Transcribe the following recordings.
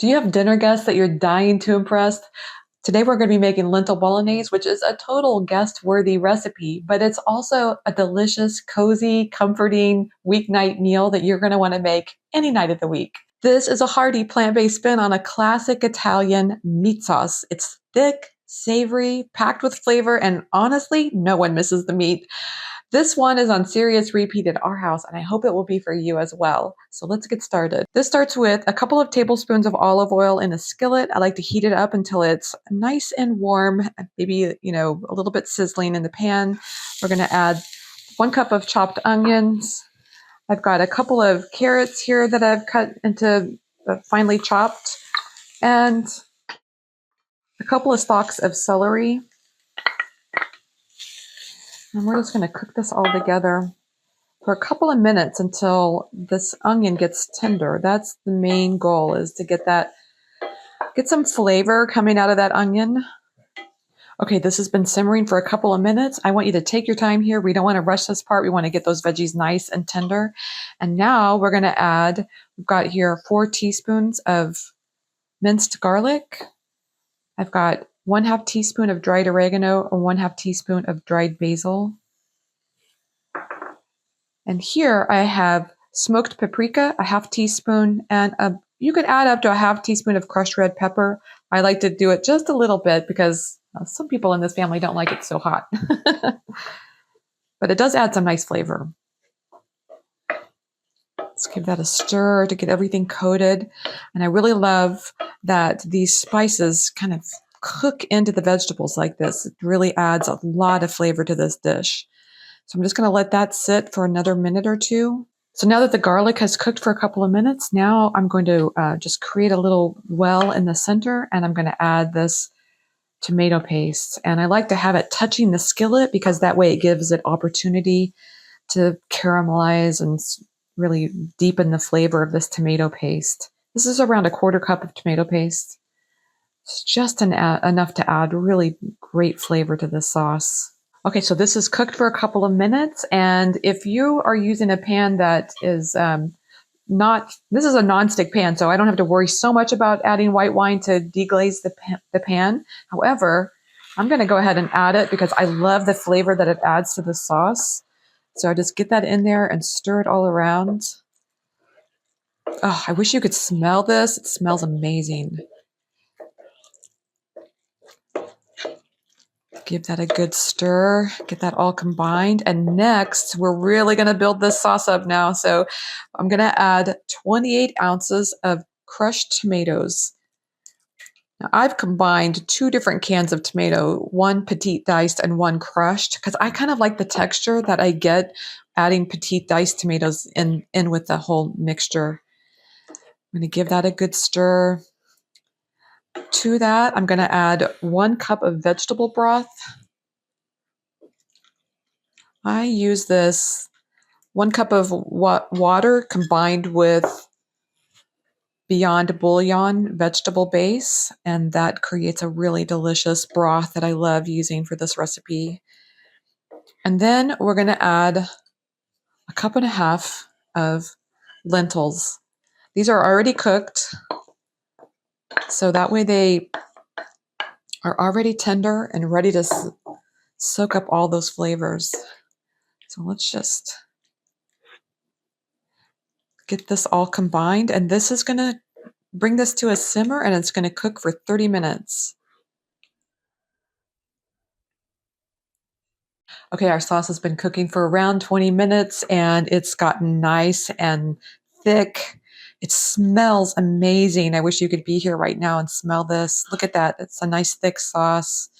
Do you have dinner guests that you're dying to impress? Today we're going to be making lentil bolognese, which is a total guest-worthy recipe, but it's also a delicious, cozy, comforting weeknight meal that you're going to want to make any night of the week. This is a hearty plant-based spin on a classic Italian meat sauce. It's thick, savory, packed with flavor, and honestly, no one misses the meat. This one is on serious repeat at our house, and I hope it will be for you as well. So let's get started. This starts with a couple of tablespoons of olive oil in a skillet. I like to heat it up until it's nice and warm, maybe, a little bit sizzling in the pan. We're going to add 1 cup of chopped onions. I've got a couple of carrots here that I've cut into finely chopped, and a couple of stalks of celery. And we're just going to cook this all together for a couple of minutes until this onion gets tender. That's the main goal, is to get some flavor coming out of that onion. Okay, this has been simmering for a couple of minutes. I want you to take your time here. We don't want to rush this part. We want to get those veggies nice and tender. And now we're going to add, we've got here 4 teaspoons of minced garlic. I've got 1/2 teaspoon of dried oregano and 1/2 teaspoon of dried basil. And here I have smoked paprika, a 1/2 teaspoon, and you could add up to a 1/2 teaspoon of crushed red pepper. I like to do it just a little bit because some people in this family don't like it so hot. But it does add some nice flavor. Let's give that a stir to get everything coated. And I really love that these spices kind of cook into the vegetables like this. It really adds a lot of flavor to this dish. So I'm just going to let that sit for another minute or two. So now that the garlic has cooked for a couple of minutes, now I'm going to just create a little well in the center, and I'm going to add this tomato paste. And I like to have it touching the skillet because that way it gives it opportunity to caramelize and really deepen the flavor of this tomato paste. This is around a 1/4 cup of tomato paste. It's just enough to add really great flavor to this sauce. Okay, so this is cooked for a couple of minutes, and if you are using a pan that is this is a nonstick pan, so I don't have to worry so much about adding white wine to deglaze the pan. However, I'm going to go ahead and add it because I love the flavor that it adds to the sauce. So I just get that in there and stir it all around. Oh, I wish you could smell this. It smells amazing. Give that a good stir, get that all combined. And next, we're really going to build this sauce up now. So I'm going to add 28 ounces of crushed tomatoes. Now, I've combined 2 different cans of tomato, 1 petite diced and 1 crushed, because I kind of like the texture that I get adding petite diced tomatoes in with the whole mixture. I'm going to give that a good stir. To that, I'm going to add 1 cup of vegetable broth. I use this 1 cup of water combined with Beyond Bouillon vegetable base, and that creates a really delicious broth that I love using for this recipe. And then we're going to add 1.5 cups of lentils. These are already cooked, so that way they are already tender and ready to soak up all those flavors. So let's just get this all combined, and this is going to bring this to a simmer, and it's going to cook for 30 minutes. Okay, our sauce has been cooking for around 20 minutes, and it's gotten nice and thick. It smells amazing. I wish you could be here right now and smell this. Look at that. It's a nice thick sauce.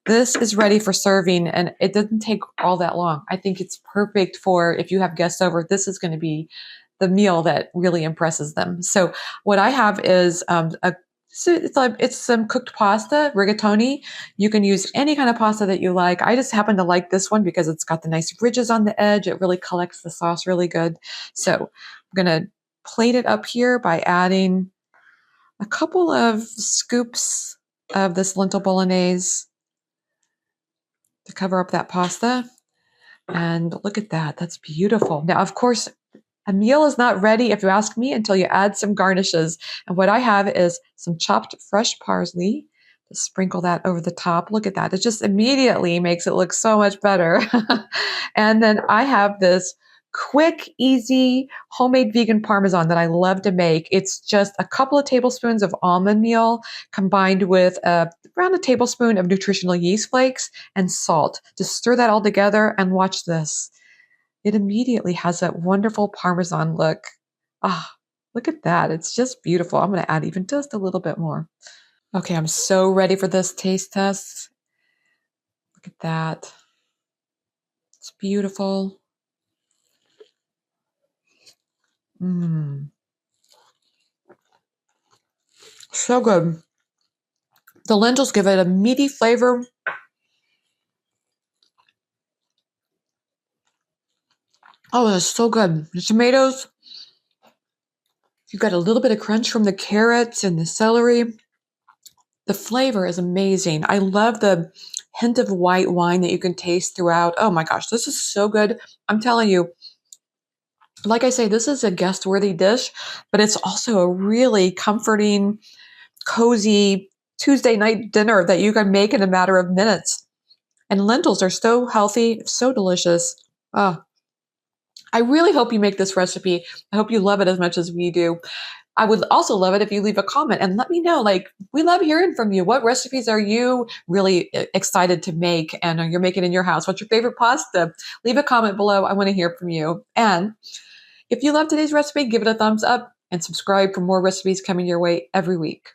This is ready for serving, and it doesn't take all that long. I think it's perfect for if you have guests over. This is going to be the meal that really impresses them. So what I have is it's some cooked pasta, rigatoni. You can use any kind of pasta that you like. I just happen to like this one because it's got the nice ridges on the edge. It really collects the sauce really good. So I'm going to plate it up here by adding a couple of scoops of this lentil bolognese to cover up that pasta. And look at that. That's beautiful. Now, of course, A meal is not ready, if you ask me, until you add some garnishes. And what I have is some chopped fresh parsley. Just sprinkle that over the top. Look at that. It just immediately makes it look so much better. And then I have this quick, easy, homemade vegan Parmesan that I love to make. It's just a couple of tablespoons of almond meal combined with around a tablespoon of nutritional yeast flakes and salt. Just stir that all together and watch this. It immediately has that wonderful Parmesan look. Ah, look at that. It's just beautiful. I'm going to add even just a little bit more. Okay, I'm so ready for this taste test. Look at that. It's beautiful. Mmm. So good. The lentils give it a meaty flavor. Oh, it's so good. The tomatoes, you've got a little bit of crunch from the carrots and the celery. The flavor is amazing. I love the hint of white wine that you can taste throughout. Oh my gosh, this is so good. I'm telling you, like I say, this is a guest-worthy dish, but it's also a really comforting, cozy Tuesday night dinner that you can make in a matter of minutes. And lentils are so healthy, so delicious. Oh, I really hope you make this recipe. I hope you love it as much as we do. I would also love it if you leave a comment and let me know. Like, we love hearing from you. What recipes are you really excited to make and you're making in your house? What's your favorite pasta? Leave a comment below. I want to hear from you. And if you love today's recipe, give it a thumbs up and subscribe for more recipes coming your way every week.